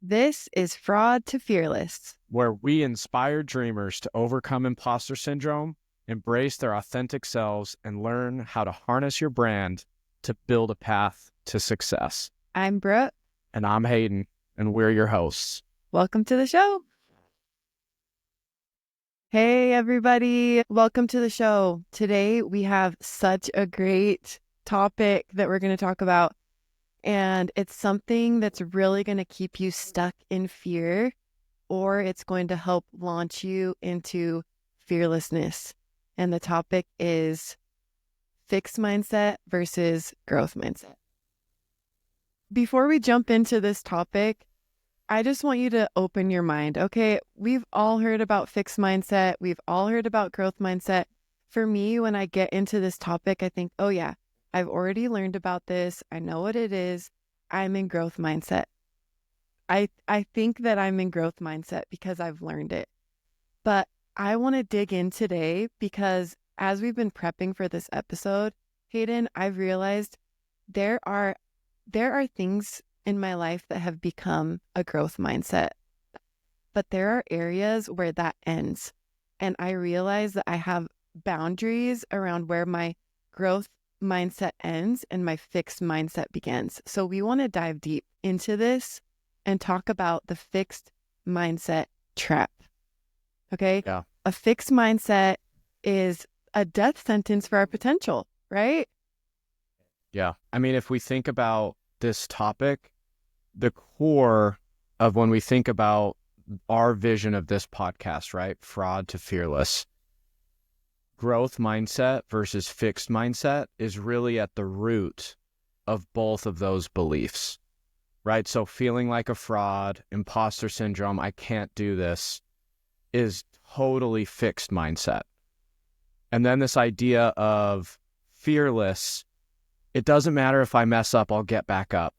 This is Fraud to Fearless. where we inspire dreamers to overcome imposter syndrome, embrace their authentic selves, and learn how to harness your brand to build a path to success. I'm Brooke. And I'm Hayden, and we're your hosts. Welcome to the show. Hey, everybody. Welcome to the show. Today, we have such a great topic that we're going to talk about. And it's something that's really going to keep you stuck in fear, or it's going to help launch you into fearlessness. And the topic is fixed mindset versus growth mindset. Before we jump into this topic, I just want you to open your mind. Okay, we've all heard about fixed mindset. We've all heard about growth mindset. For me, when I get into this topic, I think, oh yeah, I've already learned about this. I know what it is. I'm in growth mindset. I think that I'm in growth mindset because I've learned it. But I want to dig in today because as we've been prepping for this episode, Hayden, I've realized there are things in my life that have become a growth mindset, but there are areas where that ends. And I realize that I have boundaries around where my growth mindset ends and my fixed mindset begins. So we want to dive deep into this and talk about the fixed mindset trap. Okay? Yeah. A fixed mindset is a death sentence for our potential, right? Yeah. I mean, if we think about this topic, the core of when we think about our vision of this podcast, right? Fraud to Fearless. Growth mindset versus fixed mindset is really at the root of both of those beliefs, right? So feeling like a fraud, imposter syndrome, I can't do this, is totally fixed mindset. And then this idea of fearless, it doesn't matter if I mess up, I'll get back up.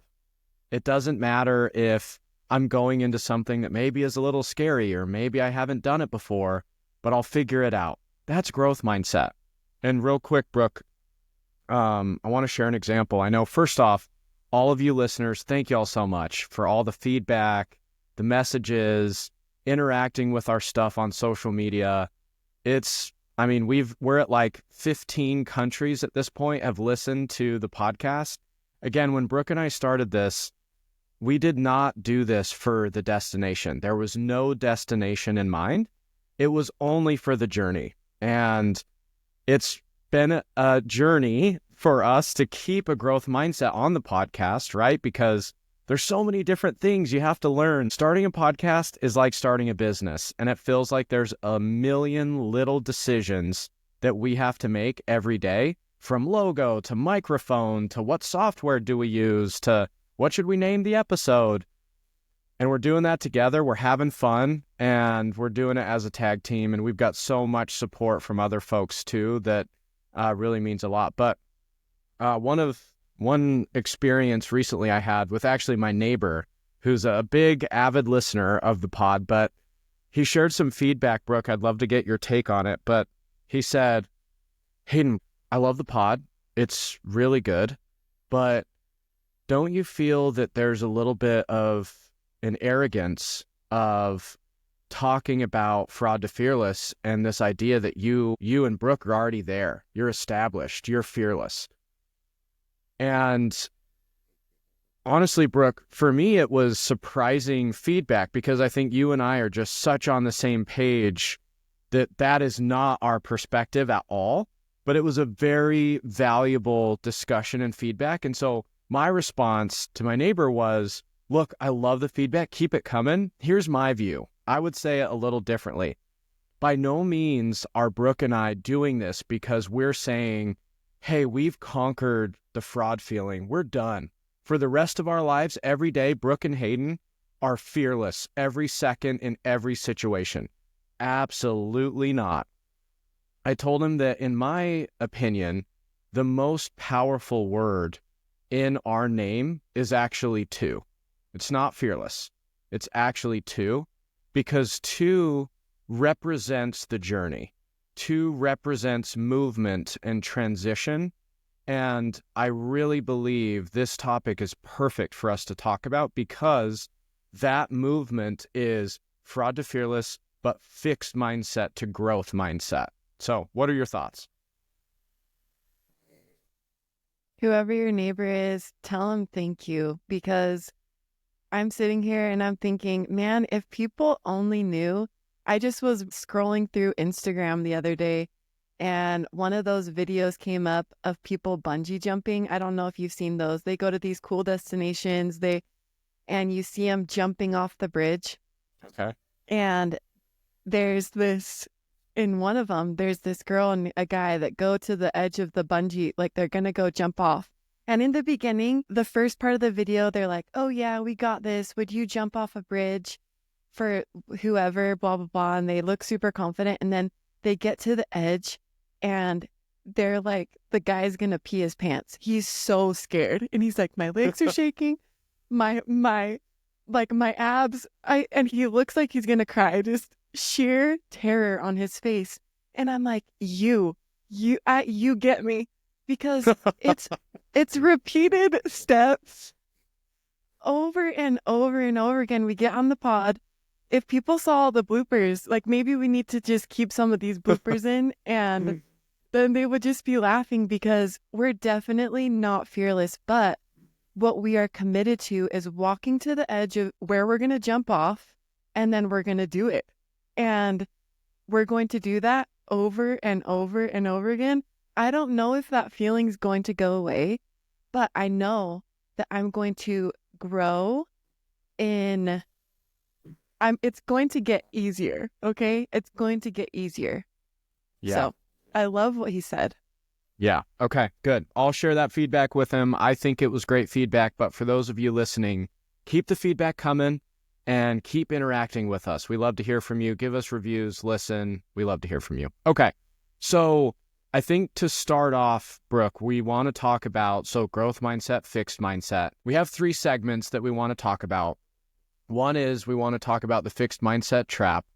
It doesn't matter if I'm going into something that maybe is a little scary or maybe I haven't done it before, but I'll figure it out. That's growth mindset. And real quick, Brooke, I want to share an example. I know, first off, all of you listeners, thank you all so much for all the feedback, the messages, interacting with our stuff on social media. We're at like 15 countries at this point have listened to the podcast. Again, when Brooke and I started this, we did not do this for the destination. There was no destination in mind. It was only for the journey. And it's been a journey for us to keep a growth mindset on the podcast, right? Because there's so many different things you have to learn. Starting a podcast is like starting a business, and it feels like there's a million little decisions that we have to make every day, from logo to microphone to what software do we use to what should we name the episode. And we're doing that together. We're having fun, and we're doing it as a tag team. And we've got so much support from other folks too that really means a lot. But one experience recently I had with actually my neighbor, who's a big avid listener of the pod, but he shared some feedback, Brooke. I'd love to get your take on it. But he said, Hayden, I love the pod. It's really good. But don't you feel that there's a little bit of an arrogance of talking about Fraud to Fearless and this idea that you and Brooke are already there. You're established. You're fearless. And honestly, Brooke, for me, it was surprising feedback because I think you and I are just such on the same page that is not our perspective at all. But it was a very valuable discussion and feedback. And so my response to my neighbor was, look, I love the feedback. Keep it coming. Here's my view. I would say it a little differently. By no means are Brooke and I doing this because we're saying, hey, we've conquered the fraud feeling. We're done. For the rest of our lives, every day, Brooke and Hayden are fearless every second in every situation. Absolutely not. I told him that, in my opinion, the most powerful word in our name is actually two. It's not fearless. It's actually two, because two represents the journey. Two represents movement and transition. And I really believe this topic is perfect for us to talk about because that movement is fraud to fearless, but fixed mindset to growth mindset. So what are your thoughts? Whoever your neighbor is, tell them thank you, because I'm sitting here and I'm thinking, man, if people only knew. I just was scrolling through Instagram the other day, and one of those videos came up of people bungee jumping. I don't know if you've seen those. They go to these cool destinations, and you see them jumping off the bridge. Okay. And there's this, in one of them, there's this girl and a guy that go to the edge of the bungee, like they're going to go jump off. And in the beginning, the first part of the video, they're like, oh yeah, we got this. Would you jump off a bridge for whoever, blah, blah, blah. And they look super confident. And then they get to the edge and they're like, the guy's going to pee his pants. He's so scared. And he's like, my legs are shaking. My abs. And he looks like he's going to cry. Just sheer terror on his face. And I'm like, you get me, because it's repeated steps over and over and over again. We get on the pod. If people saw the bloopers, like maybe we need to just keep some of these bloopers in, and then they would just be laughing, because we're definitely not fearless. But what we are committed to is walking to the edge of where we're going to jump off, and then we're going to do it. And we're going to do that over and over and over again. I don't know if that feeling's going to go away, but I know that I'm going to grow in... it's going to get easier, okay? It's going to get easier. Yeah. So I love what he said. Yeah. Okay, good. I'll share that feedback with him. I think it was great feedback, but for those of you listening, keep the feedback coming and keep interacting with us. We love to hear from you. Give us reviews, listen. We love to hear from you. Okay. So I think to start off, Brooke, we want to talk about, growth mindset, fixed mindset. We have 3 segments that we want to talk about. One is we want to talk about the fixed mindset trap,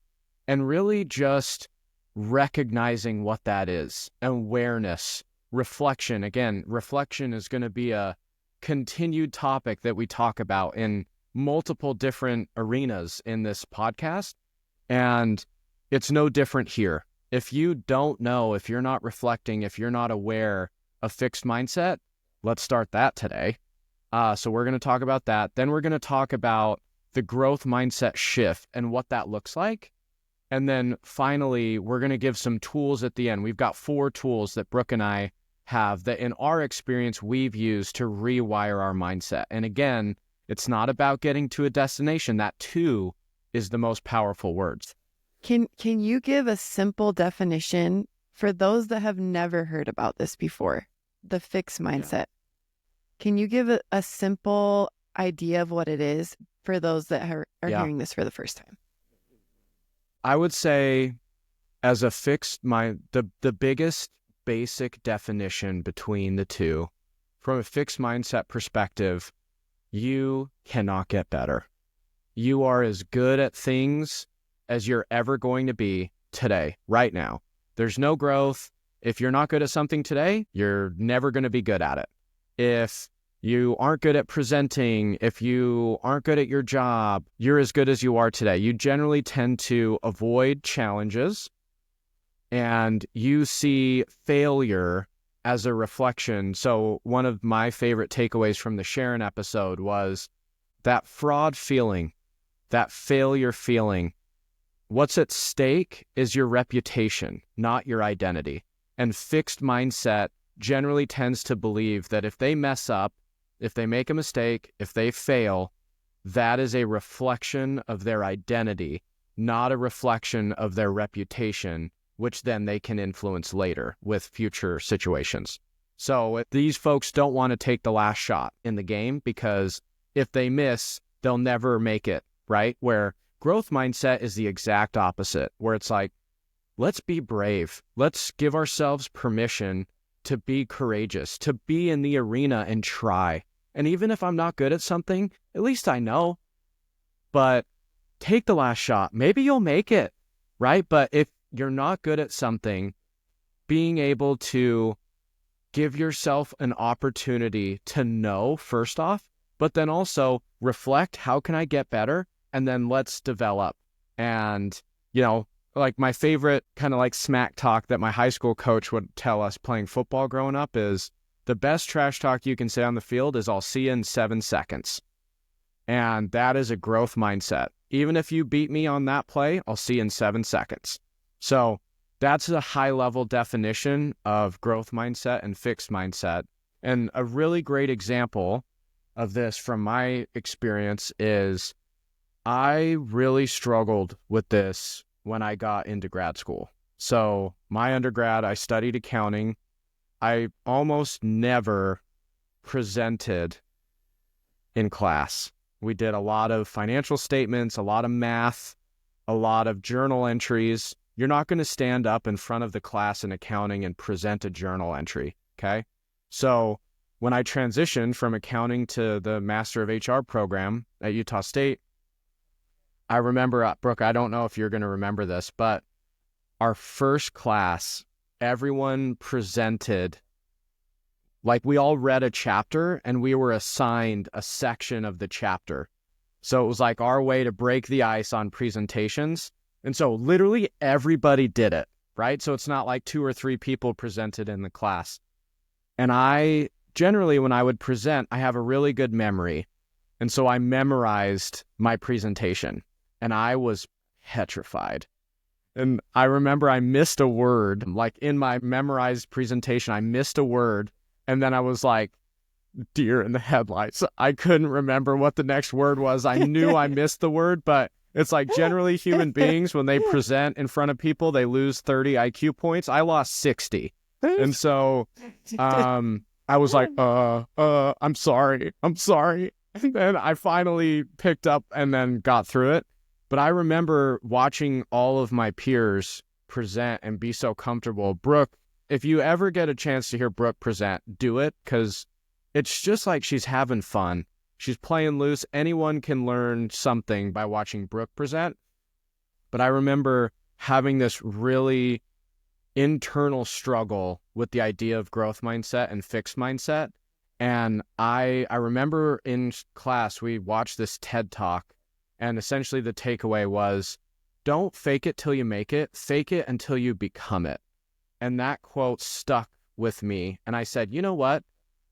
and really just recognizing what that is, awareness, reflection. Again, reflection is going to be a continued topic that we talk about in multiple different arenas in this podcast, and it's no different here. If you don't know, if you're not reflecting, if you're not aware of fixed mindset, let's start that today. So we're going to talk about that. Then we're going to talk about the growth mindset shift and what that looks like. And then finally, we're going to give some tools at the end. We've got 4 tools that Brooke and I have that in our experience we've used to rewire our mindset. And again, it's not about getting to a destination. That too is the most powerful words. Can you give a simple definition for those that have never heard about this before, the fixed mindset? Yeah. Can you give a simple idea of what it is for those that are hearing this for the first time? I would say, as a fixed mind, the biggest basic definition between the two, from a fixed mindset perspective, you cannot get better. You are as good at things as you're ever going to be today, right now. There's no growth. If you're not good at something today, you're never going to be good at it. If you aren't good at presenting, if you aren't good at your job, you're as good as you are today. You generally tend to avoid challenges, and you see failure as a reflection. So one of my favorite takeaways from the Sharon episode was that fraud feeling, that failure feeling. What's at stake is your reputation, not your identity. And fixed mindset generally tends to believe that if they mess up, if they make a mistake, if they fail, that is a reflection of their identity, not a reflection of their reputation, which then they can influence later with future situations. So these folks don't want to take the last shot in the game, because if they miss, they'll never make it, right? Where growth mindset is the exact opposite, where it's like, let's be brave. Let's give ourselves permission to be courageous, to be in the arena and try. And even if I'm not good at something, at least I know. But take the last shot. Maybe you'll make it, right? But if you're not good at something, being able to give yourself an opportunity to know, first off, but then also reflect, how can I get better? And then let's develop. And, like my favorite kind of like smack talk that my high school coach would tell us playing football growing up is, the best trash talk you can say on the field is, I'll see you in 7 seconds. And that is a growth mindset. Even if you beat me on that play, I'll see you in 7 seconds. So that's a high level definition of growth mindset and fixed mindset. And a really great example of this from my experience is, I really struggled with this when I got into grad school. So my undergrad, I studied accounting. I almost never presented in class. We did a lot of financial statements, a lot of math, a lot of journal entries. You're not going to stand up in front of the class in accounting and present a journal entry, okay? So when I transitioned from accounting to the Master of HR program at Utah State, I remember, Brooke, I don't know if you're going to remember this, but our first class, everyone presented, like we all read a chapter and we were assigned a section of the chapter. So it was like our way to break the ice on presentations. And so literally everybody did it, right? So it's not like 2 or 3 people presented in the class. And I generally, when I would present, I have a really good memory. And so I memorized my presentation and I was petrified. And I remember I missed a word, like in my memorized presentation, I missed a word. And then I was like, deer in the headlights. I couldn't remember what the next word was. I knew I missed the word, but it's like generally human beings, when they present in front of people, they lose 30 IQ points. I lost 60. And so I was like, I'm sorry. And then I finally picked up and then got through it. But I remember watching all of my peers present and be so comfortable. Brooke, if you ever get a chance to hear Brooke present, do it, because it's just like she's having fun. She's playing loose. Anyone can learn something by watching Brooke present. But I remember having this really internal struggle with the idea of growth mindset and fixed mindset. And I remember in class, we watched this TED Talk, and essentially the takeaway was, don't fake it till you make it, fake it until you become it. And that quote stuck with me. And I said, you know what?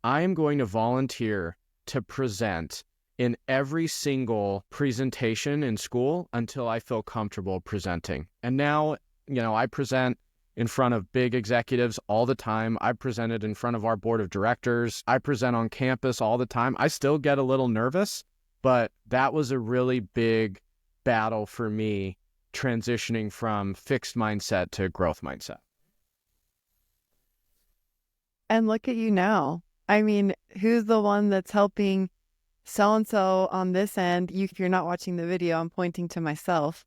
I am going to volunteer to present in every single presentation in school until I feel comfortable presenting. And now, I present in front of big executives all the time. I presented in front of our board of directors. I present on campus all the time. I still get a little nervous, but that was a really big battle for me, transitioning from fixed mindset to growth mindset. And look at you now. I mean, who's the one that's helping so-and-so on this end? If you're not watching the video, I'm pointing to myself.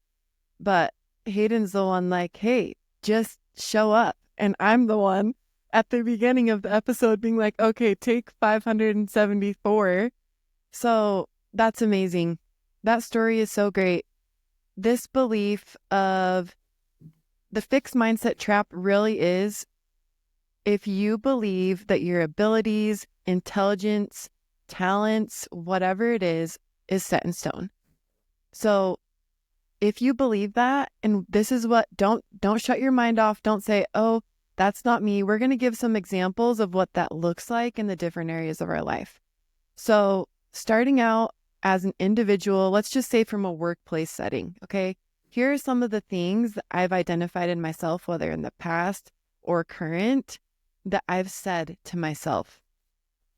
But Hayden's the one like, hey, just show up. And I'm the one at the beginning of the episode being like, okay, take 574. So that's amazing. That story is so great. This belief of the fixed mindset trap really is, if you believe that your abilities, intelligence, talents, whatever it is set in stone. So if you believe that, and this is what, don't shut your mind off. Don't say, oh, that's not me. We're going to give some examples of what that looks like in the different areas of our life. So starting out as an individual, let's just say from a workplace setting, okay? Here are some of the things that I've identified in myself, whether in the past or current, that I've said to myself.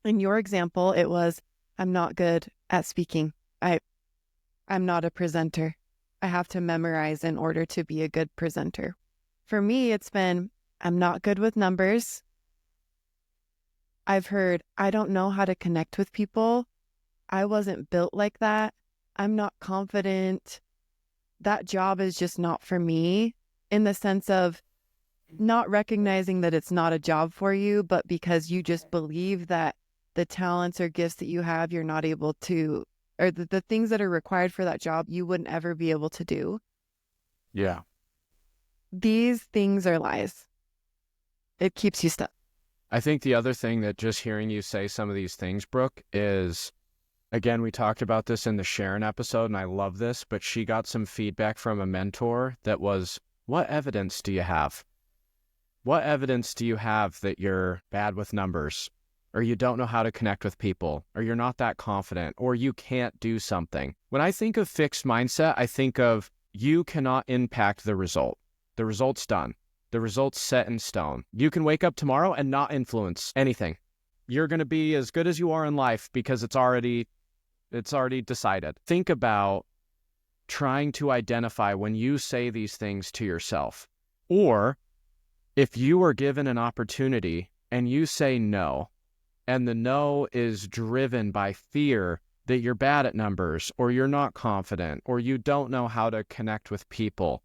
In your example, it was, I'm not good at speaking. I'm not a presenter. I have to memorize in order to be a good presenter. For me, it's been, I'm not good with numbers. I've heard, I don't know how to connect with people. I wasn't built like that. I'm not confident. That job is just not for me, in the sense of not recognizing that it's not a job for you, but because you just believe that the talents or gifts that you have, you're not able to, or the things that are required for that job, you wouldn't ever be able to do. Yeah. These things are lies. It keeps you stuck. I think the other thing that just hearing you say some of these things, Brooke, is Again, we talked about this in the Sharon episode, and I love this, but she got some feedback from a mentor that was, what evidence do you have? What evidence do you have that you're bad with numbers, or you don't know how to connect with people, or you're not that confident, or you can't do something? When I think of fixed mindset, I think of you cannot impact the result. The result's done. The result's set in stone. You can wake up tomorrow and not influence anything. You're going to be as good as you are in life because it's already decided. Think about trying to identify when you say these things to yourself, or if you are given an opportunity and you say no, and the no is driven by fear that you're bad at numbers, or you're not confident, or you don't know how to connect with people,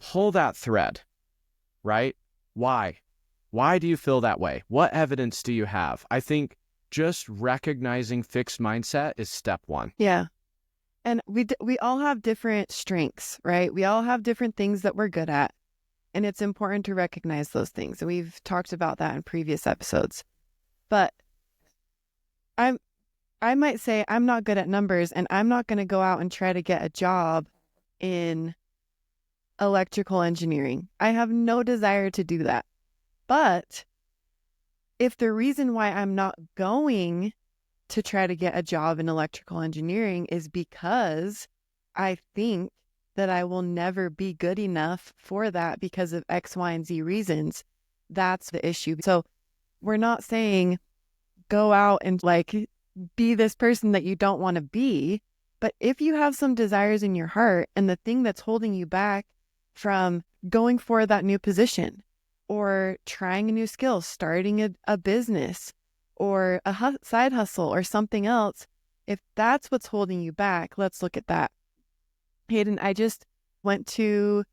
pull that thread, right? Why? Why do you feel that way? What evidence do you have? I think just recognizing fixed mindset is step one. Yeah. And we all have different strengths, right? We all have different things that we're good at. And it's important to recognize those things. And we've talked about that in previous episodes. But I might say I'm not good at numbers, and I'm not going to go out and try to get a job in electrical engineering. I have no desire to do that. But if the reason why I'm not going to try to get a job in electrical engineering is because I think that I will never be good enough for that because of X, Y, and Z reasons, that's the issue. So we're not saying go out and be this person that you don't want to be. But if you have some desires in your heart, and the thing that's holding you back from going for that new position or trying a new skill, starting a business or a side hustle or something else, if that's what's holding you back, let's look at that. Hayden, I just went to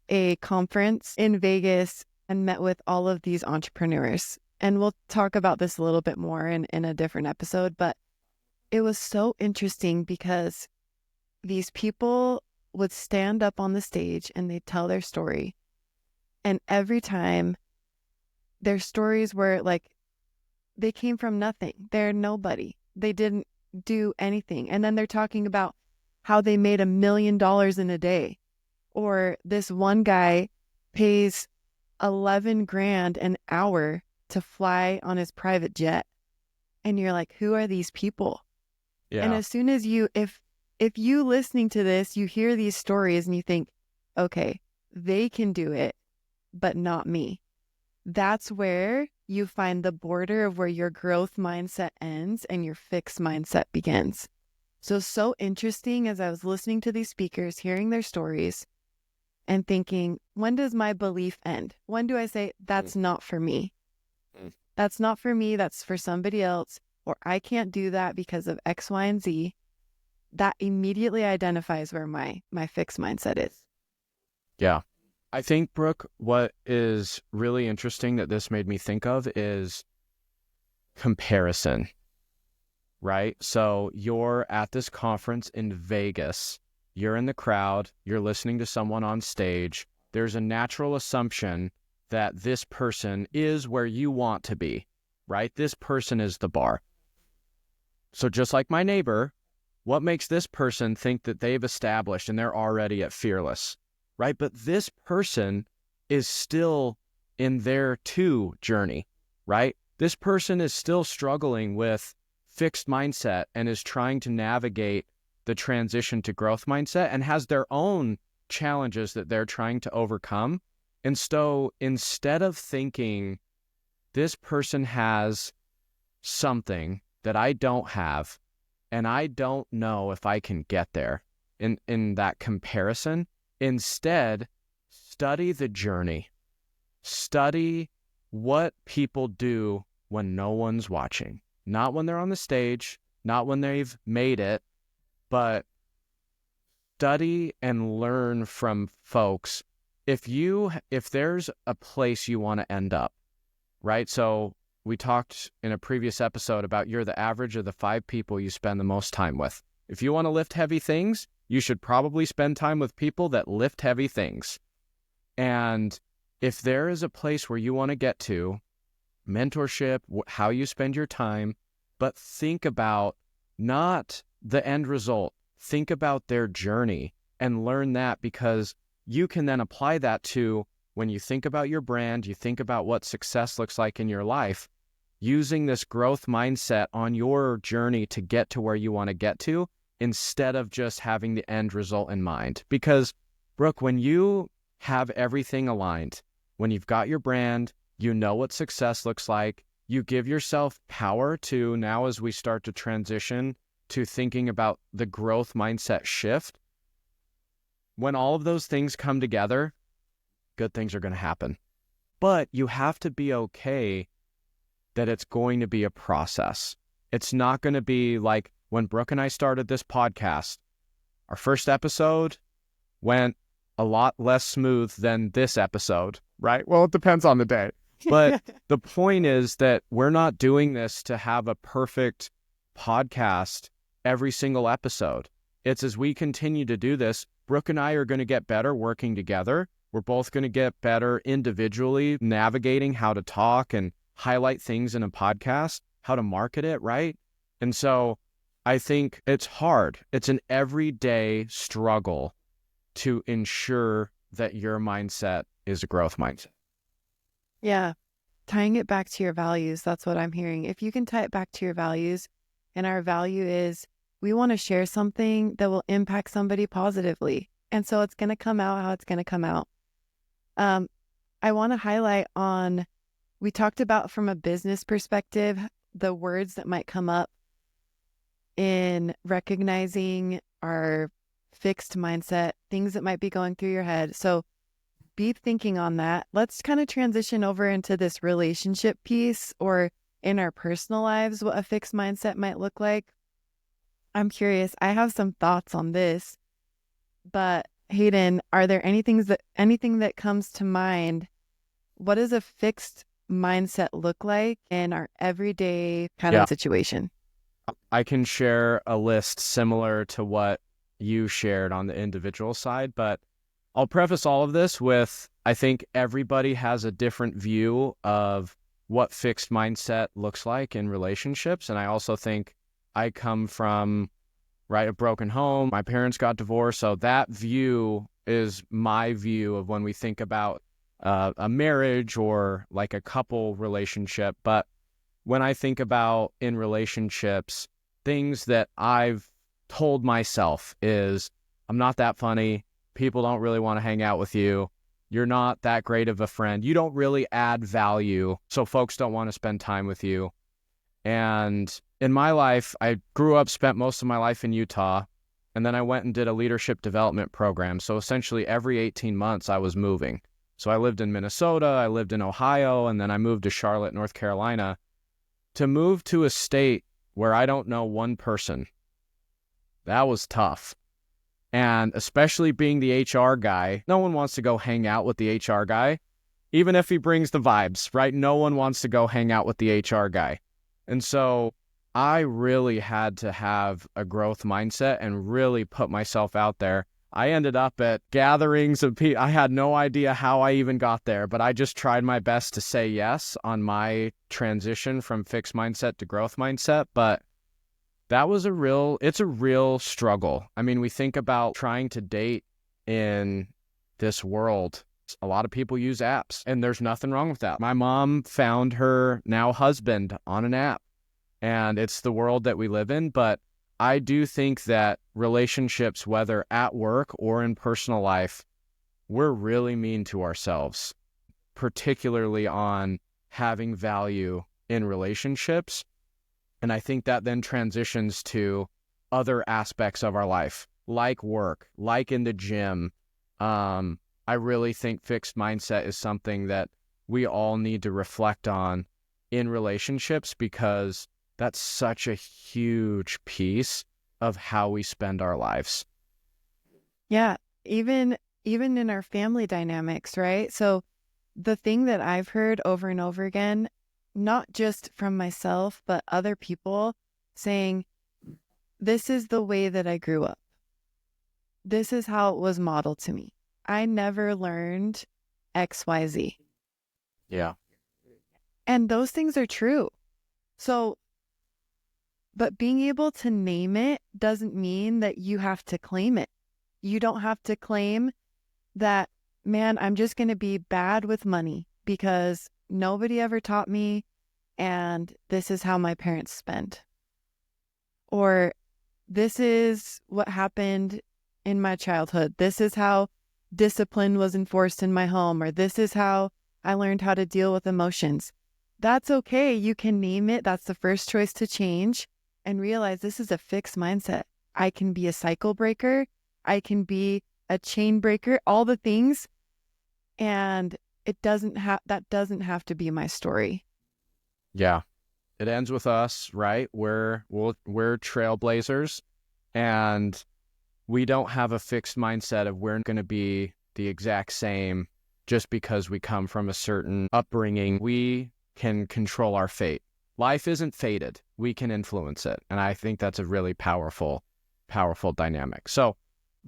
a conference in Vegas and met with all of these entrepreneurs. And we'll talk about this a little bit more in a different episode, but it was so interesting because these people would stand up on the stage and they'd tell their story. And every time their stories were they came from nothing. They're nobody. They didn't do anything. And then they're talking about how they made $1 million in a day. Or this one guy pays 11 grand an hour to fly on his private jet. And you're like, who are these people? Yeah. And as soon as if you listening to this, you hear these stories and you think, okay, they can do it, but not me. That's where you find the border of where your growth mindset ends and your fixed mindset begins. So interesting as I was listening to these speakers, hearing their stories and thinking, when does my belief end? When do I say, that's not for me? That's not for me. That's for somebody else. Or I can't do that because of X, Y, and Z. That immediately identifies where my fixed mindset is. Yeah. I think, Brooke, what is really interesting that this made me think of is comparison, right? So you're at this conference in Vegas, you're in the crowd, you're listening to someone on stage. There's a natural assumption that this person is where you want to be, right? This person is the bar. So just like my neighbor, what makes this person think that they've established and they're already at fearless, right? But this person is still in their too journey, right? This person is still struggling with fixed mindset and is trying to navigate the transition to growth mindset and has their own challenges that they're trying to overcome. And so instead of thinking this person has something that I don't have, and I don't know if I can get there in that comparison, instead, study the journey. Study what people do when no one's watching. Not when they're on the stage, not when they've made it, but study and learn from folks. If there's a place you want to end up, right? So we talked in a previous episode about you're the average of the 5 people you spend the most time with. If you want to lift heavy things, you should probably spend time with people that lift heavy things. And if there is a place where you want to get to, mentorship, how you spend your time, but think about not the end result. Think about their journey and learn that, because you can then apply that to when you think about your brand, you think about what success looks like in your life, using this growth mindset on your journey to get to where you want to get to, instead of just having the end result in mind. Because, Brooke, when you have everything aligned, when you've got your brand, you know what success looks like, you give yourself power to, now as we start to transition to thinking about the growth mindset shift, when all of those things come together, good things are going to happen. But you have to be okay that it's going to be a process. It's not going to be like when Brooke and I started this podcast. Our first episode went a lot less smooth than this episode, right? Well, it depends on the day. But the point is that we're not doing this to have a perfect podcast every single episode. It's as we continue to do this, Brooke and I are going to get better working together. We're both going to get better individually navigating how to talk and highlight things in a podcast, how to market it, right? And so I think it's hard. It's an everyday struggle to ensure that your mindset is a growth mindset. Yeah. Tying it back to your values. That's what I'm hearing. If you can tie it back to your values, and our value is we want to share something that will impact somebody positively. And so it's going to come out how it's going to come out. I want to highlight on, we talked about from a business perspective, the words that might come up in recognizing our fixed mindset, things that might be going through your head. So be thinking on that. Let's kind of transition over into this relationship piece, or in our personal lives, what a fixed mindset might look like. I'm curious. I have some thoughts on this, but Hayden, are there anything that comes to mind? What does a fixed mindset look like in our everyday kind of situation? I can share a list similar to what you shared on the individual side, but I'll preface all of this with, I think everybody has a different view of what fixed mindset looks like in relationships. And I also think I come from, right, a broken home. My parents got divorced. So that view is my view of when we think about a marriage or like a couple relationship. But when I think about in relationships, things that I've told myself is, I'm not that funny. People don't really want to hang out with you. You're not that great of a friend. You don't really add value, so folks don't want to spend time with you. And in my life, I grew up, spent most of my life in Utah, and then I went and did a leadership development program. So essentially every 18 months I was moving. So I lived in Minnesota, I lived in Ohio, and then I moved to Charlotte, North Carolina. To move to a state where I don't know one person, that was tough. And especially being the HR guy, no one wants to go hang out with the HR guy, even if he brings the vibes, right? No one wants to go hang out with the HR guy. And so I really had to have a growth mindset and really put myself out there. I ended up at gatherings of people. I had no idea how I even got there, but I just tried my best to say yes on my transition from fixed mindset to growth mindset. But that was it's a real struggle. I mean, we think about trying to date in this world. A lot of people use apps, and there's nothing wrong with that. My mom found her now husband on an app, and it's the world that we live in. But I do think that relationships, whether at work or in personal life, we're really mean to ourselves, particularly on having value in relationships. And I think that then transitions to other aspects of our life, like work, like in the gym. I really think fixed mindset is something that we all need to reflect on in relationships, because that's such a huge piece of how we spend our lives. Yeah, even in our family dynamics, right? So the thing that I've heard over and over again, not just from myself, but other people saying, this is the way that I grew up. This is how it was modeled to me. I never learned XYZ. Yeah. And those things are true. So But being able to name it doesn't mean that you have to claim it. You don't have to claim that, man, I'm just going to be bad with money because nobody ever taught me and this is how my parents spent. Or this is what happened in my childhood. This is how discipline was enforced in my home, or this is how I learned how to deal with emotions. That's okay. You can name it. That's the first choice to change and realize this is a fixed mindset. I can be a cycle breaker. I can be a chain breaker, all the things. And that doesn't have to be my story. Yeah. It ends with us, right? We're trailblazers, and we don't have a fixed mindset of we're going to be the exact same just because we come from a certain upbringing. We can control our fate. Life isn't fated. We can influence it. And I think that's a really powerful dynamic. So,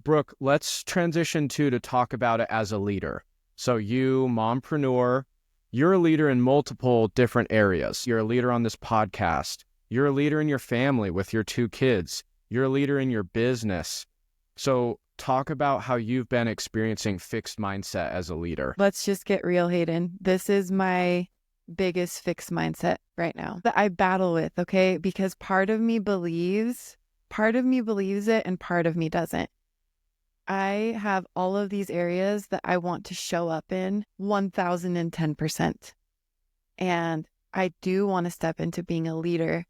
Brooke, let's transition to talk about it as a leader. So you, mompreneur, you're a leader in multiple different areas. You're a leader on this podcast. You're a leader in your family with your 2 kids. You're a leader in your business. So talk about how you've been experiencing fixed mindset as a leader. Let's just get real, Hayden. This is my biggest fixed mindset right now that I battle with, okay? Because part of me believes it and part of me doesn't. I have all of these areas that I want to show up in 1010%. And I do want to step into being a leader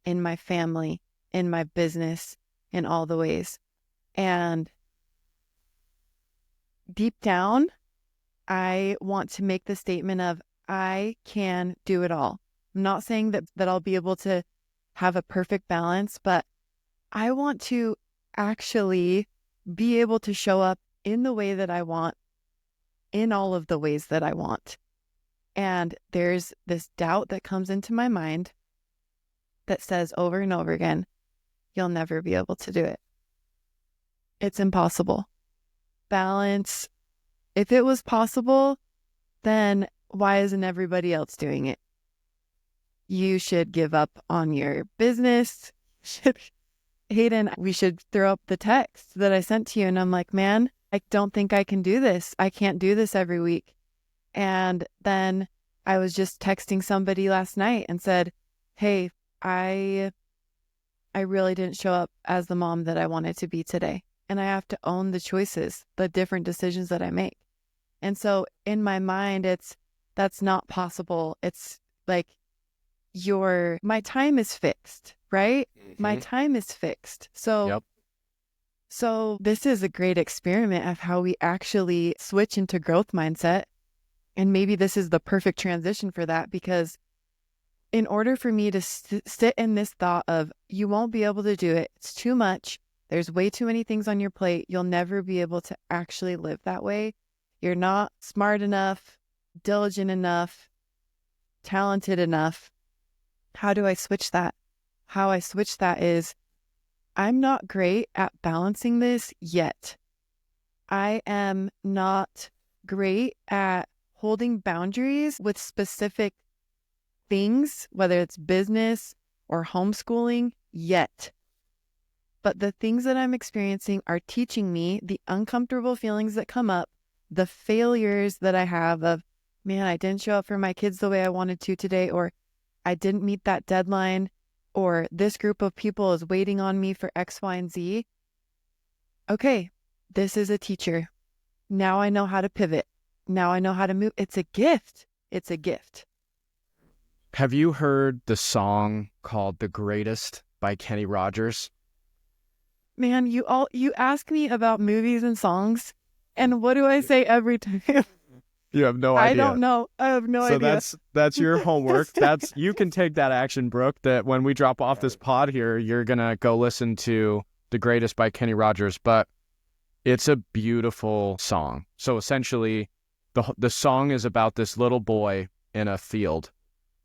in my family, in my business, in all the ways. And deep down, I want to make the statement of I can do it all. I'm not saying that I'll be able to have a perfect balance, but I want to actually be able to show up in the way that I want, in all of the ways that I want. And there's this doubt that comes into my mind that says over and over again, you'll never be able to do it. It's impossible. Balance. If it was possible, then why isn't everybody else doing it? You should give up on your business. Hayden, we should throw up the text that I sent to you. And I'm like, man, I don't think I can do this. I can't do this every week. And then I was just texting somebody last night and said, hey, I really didn't show up as the mom that I wanted to be today. And I have to own the choices, the different decisions that I make. And so in my mind, that's not possible. It's like my time is fixed, right? Mm-hmm. My time is fixed. So this is a great experiment of how we actually switch into growth mindset. And maybe this is the perfect transition for that, because in order for me to sit in this thought of you won't be able to do it, it's too much, there's way too many things on your plate, you'll never be able to actually live that way. You're not smart enough, diligent enough, talented enough. How do I switch that? How I switch that is I'm not great at balancing this yet. I am not great at holding boundaries with specific things, whether it's business or homeschooling, yet. But the things that I'm experiencing are teaching me the uncomfortable feelings that come up, the failures that I have of, man, I didn't show up for my kids the way I wanted to today, or I didn't meet that deadline, or this group of people is waiting on me for X, Y, and Z. Okay, this is a teacher. Now I know how to pivot. Now I know how to move. It's a gift. It's a gift. Have you heard the song called The Greatest by Kenny Rogers? Man, you ask me about movies and songs, and what do I say every time? You have no idea. I don't know. I have no idea. So that's your homework. You can take that action, Brooke, that when we drop off this pod here, you're going to go listen to The Greatest by Kenny Rogers. But it's a beautiful song. So essentially, the song is about this little boy in a field,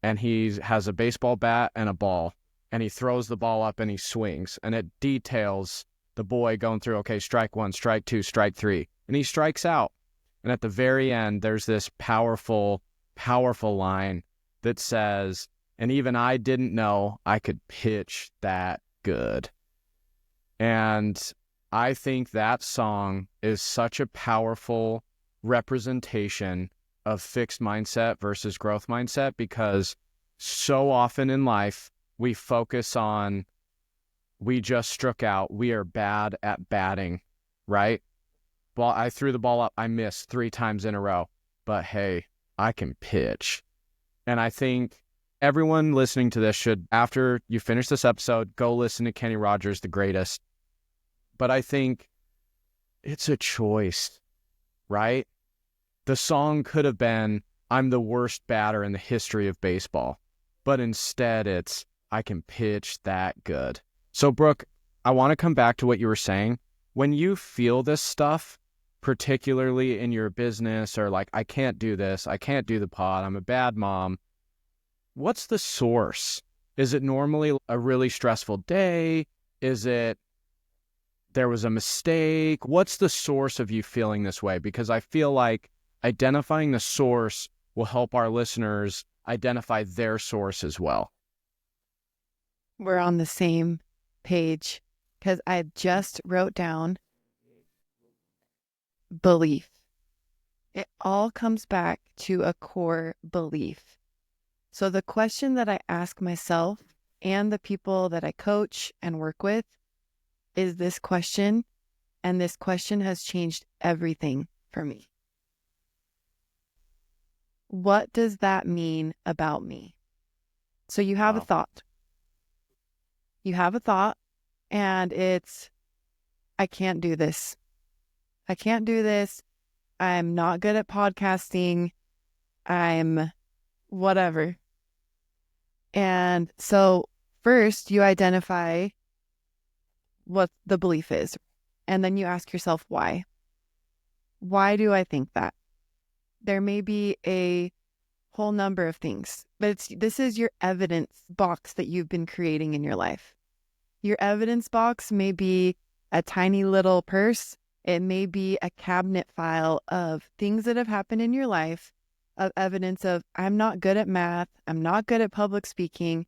and he has a baseball bat and a ball, and he throws the ball up and he swings, and it details the boy going through, okay, strike 1, strike 2, strike 3, and he strikes out. And at the very end, there's this powerful, powerful line that says, And even I didn't know I could pitch that good. And I think that song is such a powerful representation of fixed mindset versus growth mindset, because so often in life we focus on, we just struck out, we are bad at batting, right? Well, I threw the ball up, I missed 3 times in a row, but hey, I can pitch. And I think everyone listening to this should, after you finish this episode, go listen to Kenny Rogers, The Greatest. But I think it's a choice, right? The song could have been, I'm the worst batter in the history of baseball. But instead it's, I can pitch that good. So Brooke, I want to come back to what you were saying. When you feel this stuff, particularly in your business, or like, I can't do this, I can't do the pod, I'm a bad mom, what's the source? Is it normally a really stressful day? Is it there was a mistake? What's the source of you feeling this way? Because I feel like identifying the source will help our listeners identify their source as well. We're on the same page, because I just wrote down belief. It all comes back to a core belief. So the question that I ask myself and the people that I coach and work with is this question, and this question has changed everything for me. What does that mean about me? So you have a thought. You have a thought, and it's, I can't do this. I can't do this. I'm not good at podcasting. I'm whatever. And so first you identify what the belief is, and then you ask yourself why. Why do I think that? There may be a whole number of things, but this is your evidence box that you've been creating in your life. Your evidence box may be a tiny little purse. It may be a cabinet file of things that have happened in your life, of evidence of, I'm not good at math, I'm not good at public speaking.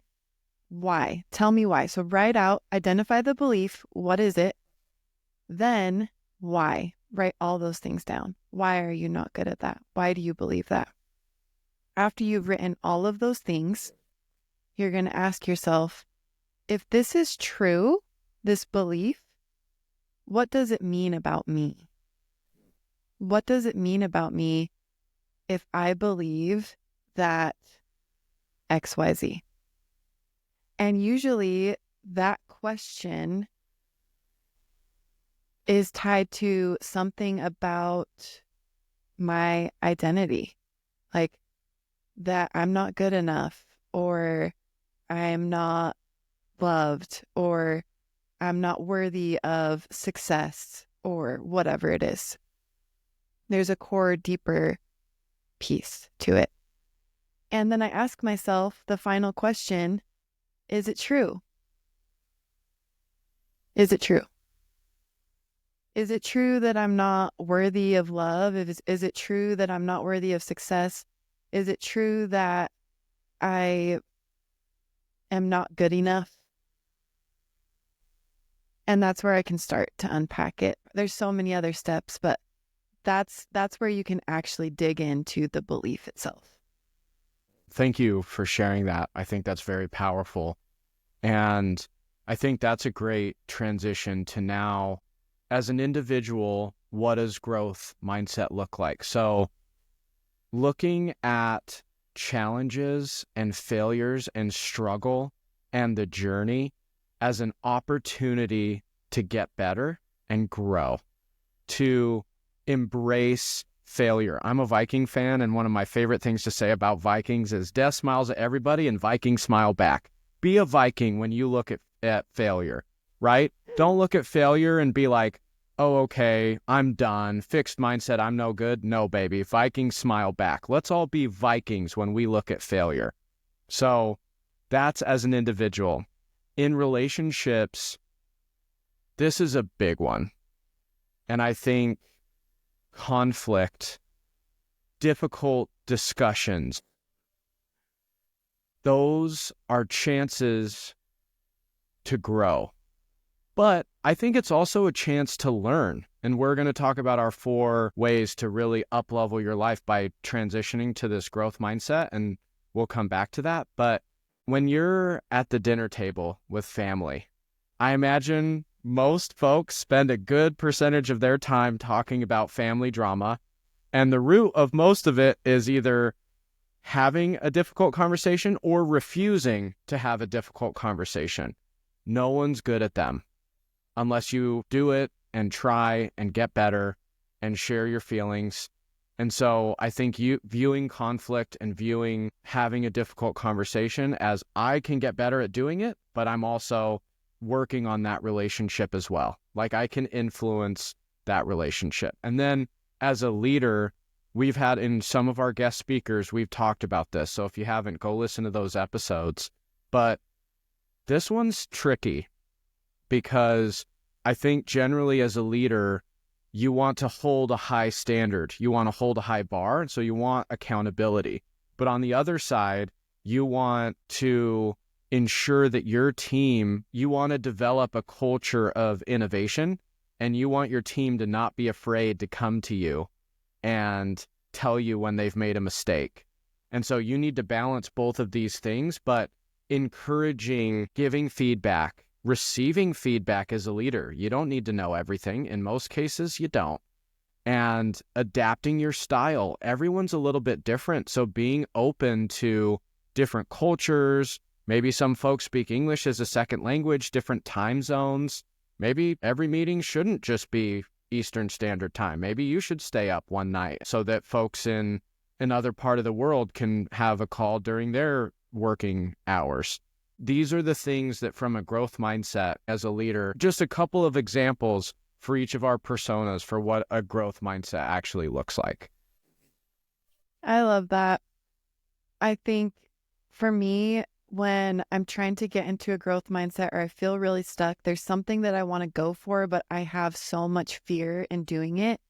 Why? Tell me why. So write out, identify the belief. What is it? Then why? Write all those things down. Why are you not good at that? Why do you believe that? After you've written all of those things, you're going to ask yourself, if this is true, this belief, what does it mean about me? What does it mean about me if I believe that XYZ? And usually that question is tied to something about my identity, like that I'm not good enough, or I'm not loved, or I'm not worthy of success, or whatever it is. There's a core, deeper piece to it. And then I ask myself the final question, is it true? Is it true? Is it true that I'm not worthy of love? Is it true that I'm not worthy of success? Is it true that I am not good enough? And that's where I can start to unpack it. There's so many other steps, but that's where you can actually dig into the belief itself. Thank you for sharing that. I think that's very powerful. And I think that's a great transition to now, as an individual, what does growth mindset look like? So looking at challenges and failures and struggle and the journey as an opportunity to get better and grow, to embrace failure. I'm a Viking fan, and one of my favorite things to say about Vikings is death smiles at everybody and Vikings smile back. Be a Viking when you look at failure, right? Don't look at failure and be like, oh, okay, I'm done. Fixed mindset, I'm no good. No, baby. Vikings smile back. Let's all be Vikings when we look at failure. So that's as an individual. In relationships, this is a big one. And I think difficult discussions, those are chances to grow. But I think it's also a chance to learn. And we're going to talk about our 4 ways to really up-level your life by transitioning to this growth mindset. And we'll come back to that. But when you're at the dinner table with family, I imagine most folks spend a good percentage of their time talking about family drama. And the root of most of it is either having a difficult conversation or refusing to have a difficult conversation. No one's good at them unless you do it and try and get better and share your feelings. And so I think you viewing conflict and viewing having a difficult conversation as I can get better at doing it, but I'm also working on that relationship as well. Like I can influence that relationship. And then as a leader, we've had in some of our guest speakers, we've talked about this. So if you haven't, go listen to those episodes. But this one's tricky because I think generally as a leader, you want to hold a high standard. You want to hold a high bar. And so you want accountability. But on the other side, you want to ensure that your team, you want to develop a culture of innovation, and you want your team to not be afraid to come to you and tell you when they've made a mistake. And so you need to balance both of these things, but encouraging, giving feedback, receiving feedback as a leader. You don't need to know everything. In most cases, you don't. And adapting your style. Everyone's a little bit different. So being open to different cultures, maybe some folks speak English as a second language, different time zones. Maybe every meeting shouldn't just be Eastern Standard Time. Maybe you should stay up one night so that folks in another part of the world can have a call during their working hours. These are the things that from a growth mindset as a leader, just a couple of examples for each of our personas for what a growth mindset actually looks like. I love that. I think for me, when I'm trying to get into a growth mindset or I feel really stuck, there's something that I want to go for, but I have so much fear in doing it.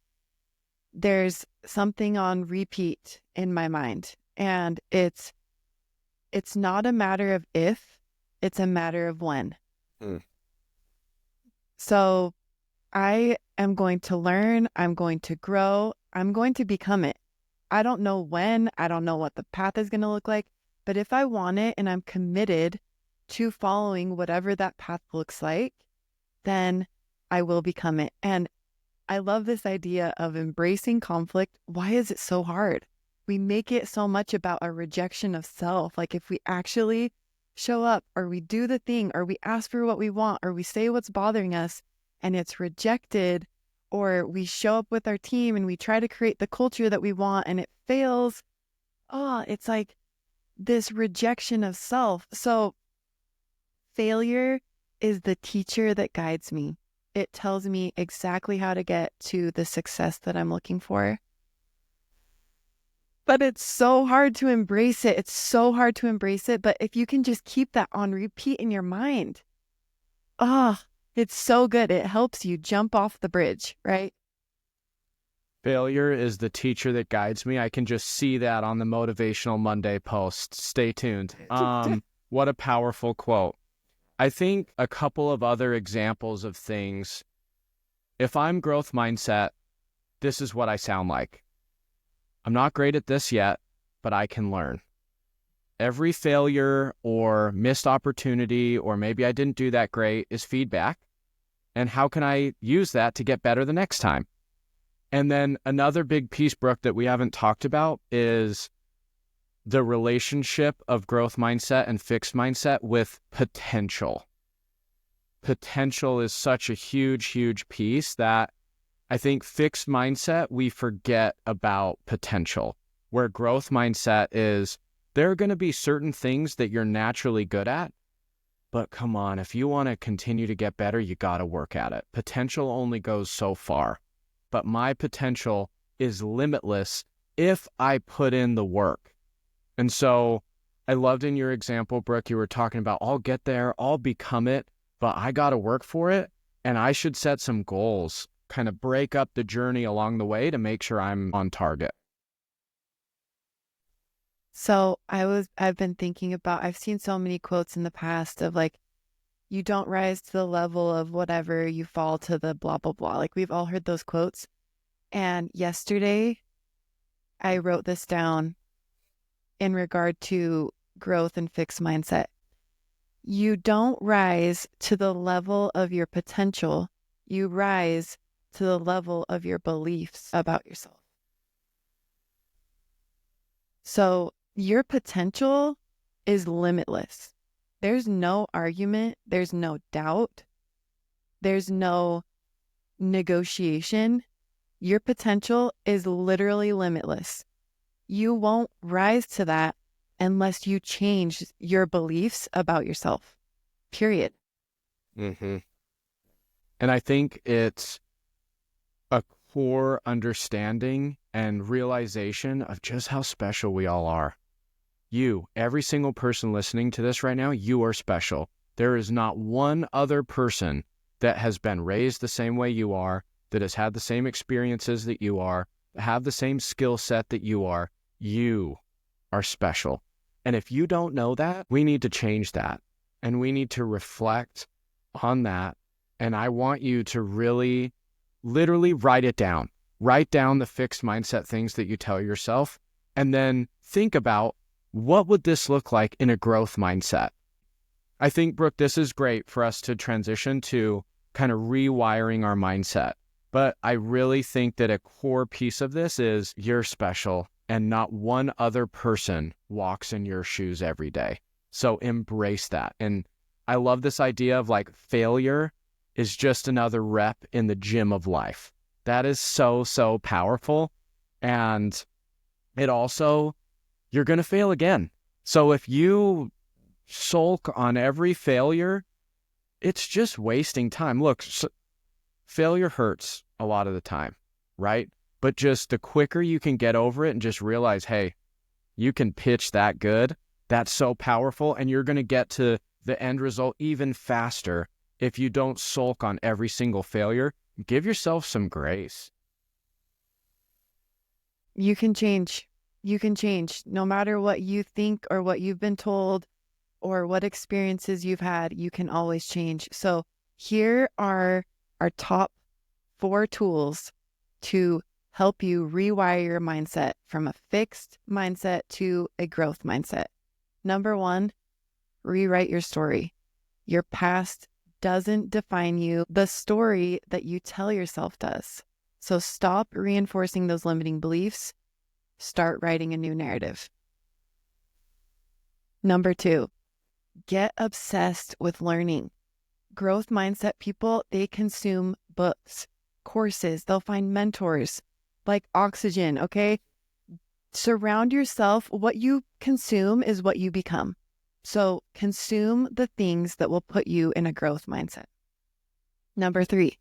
There's something on repeat in my mind, and it's not a matter of if, it's a matter of when. So I am going to learn, I'm going to grow, I'm going to become it. I don't know when, I don't know what the path is going to look like, but if I want it and I'm committed to following whatever that path looks like, then I will become it. And I love this idea of embracing conflict. Why is it so hard? We make it so much about a rejection of self. Like if we actually show up or we do the thing or we ask for what we want or we say what's bothering us and it's rejected, or we show up with our team and we try to create the culture that we want and it fails. Oh, it's like this rejection of self. So failure is the teacher that guides me. It tells me exactly how to get to the success that I'm looking for. But it's so hard to embrace it. It's so hard to embrace it. But if you can just keep that on repeat in your mind, it's so good. It helps you jump off the bridge, right? Failure is the teacher that guides me. I can just see that on the Motivational Monday post. Stay tuned. What a powerful quote. I think a couple of other examples of things. If I'm growth mindset, this is what I sound like. I'm not great at this yet, but I can learn. Every failure or missed opportunity, or maybe I didn't do that great, is feedback. And how can I use that to get better the next time? And then another big piece, Brooke, that we haven't talked about is the relationship of growth mindset and fixed mindset with potential. Potential is such a huge, huge piece that I think fixed mindset, we forget about potential, where growth mindset is there are going to be certain things that you're naturally good at, but come on, if you want to continue to get better, you got to work at it. Potential only goes so far, but my potential is limitless if I put in the work. And so I loved in your example, Brooke, you were talking about I'll get there, I'll become it, but I got to work for it, and I should set some goals, kind of break up the journey along the way to make sure I'm on target. So I've been thinking about, I've seen so many quotes in the past of like, you don't rise to the level of whatever, you fall to the blah, blah, blah. Like we've all heard those quotes. And yesterday I wrote this down in regard to growth and fixed mindset. You don't rise to the level of your potential. You rise to the level of your beliefs about yourself. So your potential is limitless. There's no argument. There's no doubt. There's no negotiation. Your potential is literally limitless. You won't rise to that unless you change your beliefs about yourself, period. Mm-hmm. And I think it's a core understanding and realization of just how special we all are. You, every single person listening to this right now, you are special. There is not one other person that has been raised the same way you are, that has had the same experiences that you are, have the same skill set that you are. You are special. And if you don't know that, we need to change that. And we need to reflect on that. And I want you to really, literally write it down. Write down the fixed mindset things that you tell yourself, and then think about, what would this look like in a growth mindset? I think, Brooke, this is great for us to transition to kind of rewiring our mindset. But I really think that a core piece of this is you're special and not one other person walks in your shoes every day. So embrace that. And I love this idea of like failure is just another rep in the gym of life. That is so, so powerful. And it also, you're going to fail again. So if you sulk on every failure, it's just wasting time. Look, failure hurts a lot of the time, right? But just the quicker you can get over it and just realize, hey, you can pitch that good, that's so powerful, and you're going to get to the end result even faster if you don't sulk on every single failure. Give yourself some grace. You can change. You can change. No matter what you think or what you've been told or what experiences you've had, you can always change. So here are our top 4 tools to help you rewire your mindset from a fixed mindset to a growth mindset. Number 1, rewrite your story. Your past doesn't define you. The story that you tell yourself does. So stop reinforcing those limiting beliefs. Start writing a new narrative. Number 2, get obsessed with learning. Growth mindset people, they consume books, courses, they'll find mentors like oxygen, okay? Surround yourself. What you consume is what you become. So consume the things that will put you in a growth mindset. Number 3,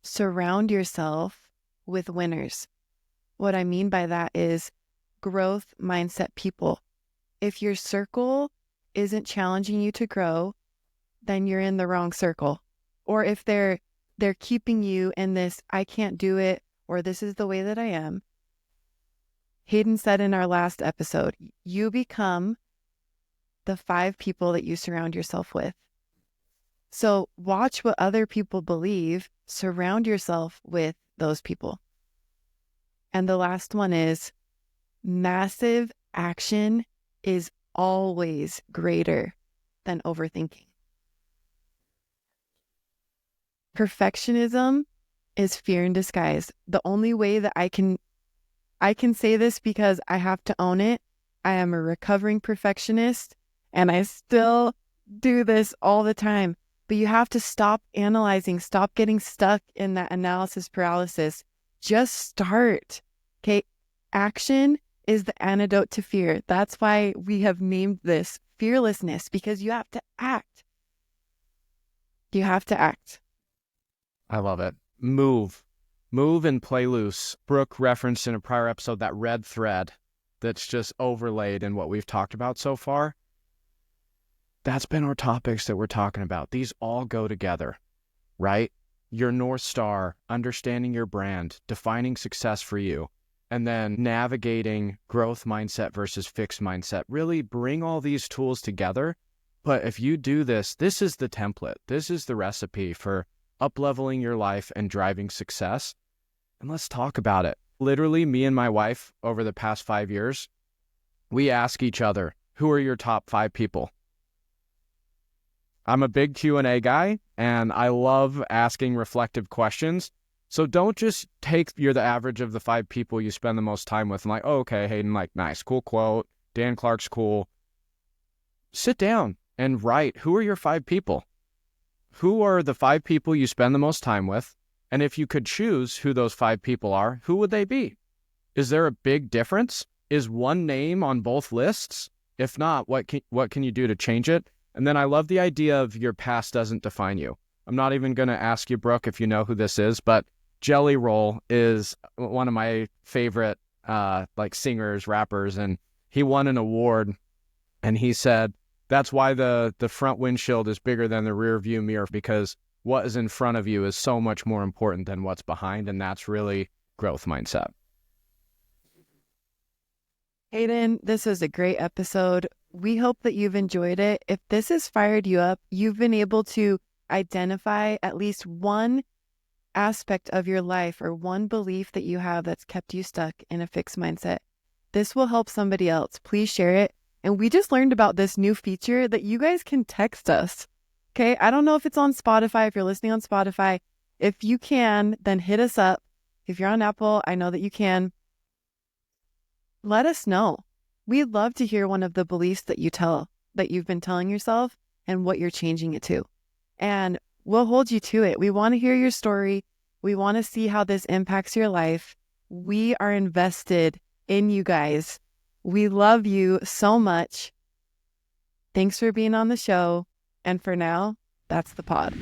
surround yourself with winners. What I mean by that is growth mindset people. If your circle isn't challenging you to grow, then you're in the wrong circle. Or if they're keeping you in this, I can't do it, or this is the way that I am. Hayden said in our last episode, you become the 5 people that you surround yourself with. So watch what other people believe, surround yourself with those people. And the last one is massive action is always greater than overthinking. Perfectionism is fear in disguise. The only way that I can say this, because I have to own it. I am a recovering perfectionist and I still do this all the time. But you have to stop analyzing, stop getting stuck in that analysis paralysis. Just start. Okay. Action is the antidote to fear. That's why we have named this fearlessness, because you have to act. You have to act. I love it. Move and play loose. Brooke referenced in a prior episode that red thread that's just overlaid in what we've talked about so far. That's been our topics that we're talking about. These all go together, right? Your North Star, understanding your brand, defining success for you, and then navigating growth mindset versus fixed mindset. Really bring all these tools together. But if you do this, this is the template. This is the recipe for up-leveling your life and driving success. And let's talk about it. Literally, me and my wife, over the past 5 years, we ask each other, who are your top 5 people? I'm a big Q&A guy, and I love asking reflective questions. So don't just take you're the average of the 5 people you spend the most time with and like, oh, okay, Hayden, like, nice, cool quote. Dan Clark's cool. Sit down and write, who are your 5 people? Who are the 5 people you spend the most time with? And if you could choose who those 5 people are, who would they be? Is there a big difference? Is one name on both lists? If not, what can you do to change it? And then I love the idea of your past doesn't define you. I'm not even going to ask you, Brooke, if you know who this is, but Jelly Roll is one of my favorite like singers, rappers, and he won an award, and he said, that's why the front windshield is bigger than the rear view mirror, because what is in front of you is so much more important than what's behind, and that's really growth mindset. Hayden, this was a great episode. We hope that you've enjoyed it. If this has fired you up, you've been able to identify at least one aspect of your life or one belief that you have that's kept you stuck in a fixed mindset. This will help somebody else. Please share it. And we just learned about this new feature that you guys can text us. Okay, I don't know if it's on Spotify, if you're listening on Spotify. If you can, then hit us up. If you're on Apple, I know that you can. Let us know. We'd love to hear one of the beliefs that you've been telling yourself and what you're changing it to. And we'll hold you to it. We want to hear your story. We want to see how this impacts your life. We are invested in you guys. We love you so much. Thanks for being on the show. And for now, that's the pod.